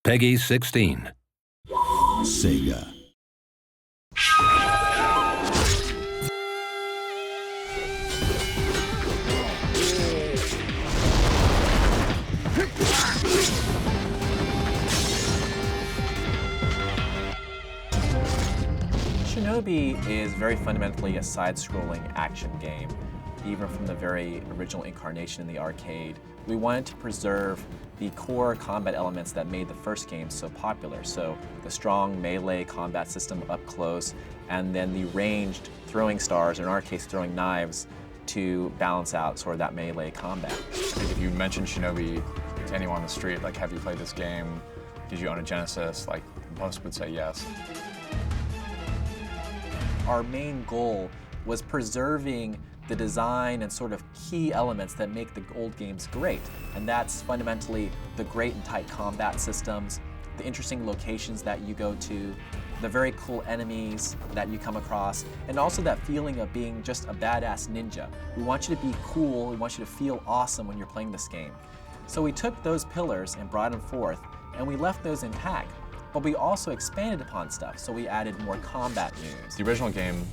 Peggy 16. Sega. Shinobi is very fundamentally a side-scrolling action game. Even from the very original incarnation in the arcade, we wanted to preserve the core combat elements that made the first game so popular. So the strong melee combat system up close, and then the ranged throwing stars, or in our case throwing knives, to balance out sort of that melee combat. I think if you mention Shinobi to anyone on the street, like, have you played this game? Did you own a Genesis? Like, most would say yes. Our main goal was preserving the design and sort of key elements that make the old games great. And that's fundamentally the great and tight combat systems, the interesting locations that you go to, the very cool enemies that you come across, and also that feeling of being just a badass ninja. We want you to be cool, we want you to feel awesome when you're playing this game. So we took those pillars and brought them forth, and we left those intact, but we also expanded upon stuff, so we added more combat moves. The original game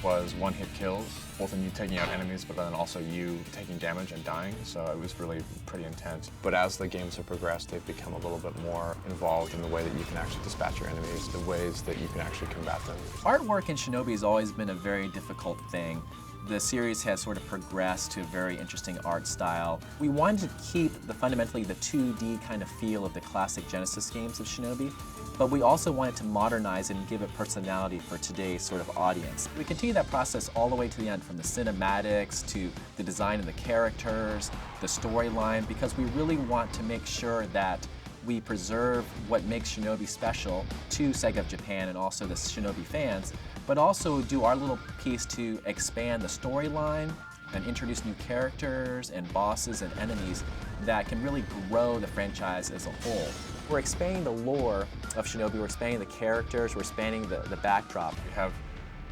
was one-hit kills, both in you taking out enemies, but then also you taking damage and dying, so it was really pretty intense. But as the games have progressed, they've become a little bit more involved in the way that you can actually dispatch your enemies, the ways that you can actually combat them. Artwork in Shinobi has always been a very difficult thing. The series has sort of progressed to a very interesting art style. We wanted to keep fundamentally the 2D kind of feel of the classic Genesis games of Shinobi, but we also wanted to modernize it and give it personality for today's sort of audience. We continue that process all the way to the end, from the cinematics to the design of the characters, the storyline, because we really want to make sure that we preserve what makes Shinobi special to Sega of Japan and also the Shinobi fans, but also do our little piece to expand the storyline and introduce new characters and bosses and enemies that can really grow the franchise as a whole. We're expanding the lore of Shinobi, we're expanding the characters, we're expanding the backdrop. We have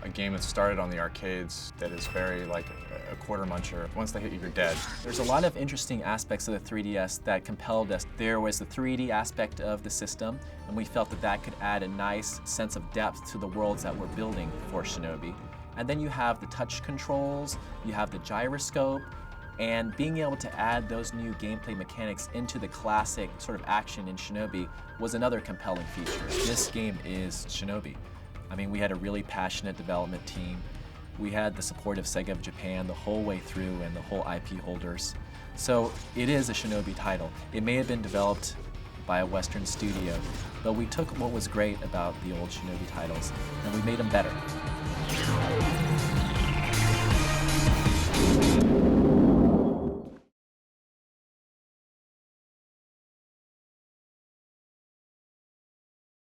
a game that started on the arcades that is very like a quarter muncher. Once they hit you, you're dead. There's a lot of interesting aspects of the 3DS that compelled us. There was the 3D aspect of the system, and we felt that that could add a nice sense of depth to the worlds that we're building for Shinobi. And then you have the touch controls, you have the gyroscope, and being able to add those new gameplay mechanics into the classic sort of action in Shinobi was another compelling feature. This game is Shinobi. I mean, we had a really passionate development team. We had the support of Sega of Japan the whole way through and the whole IP holders. So it is a Shinobi title. It may have been developed by a Western studio, but we took what was great about the old Shinobi titles and we made them better.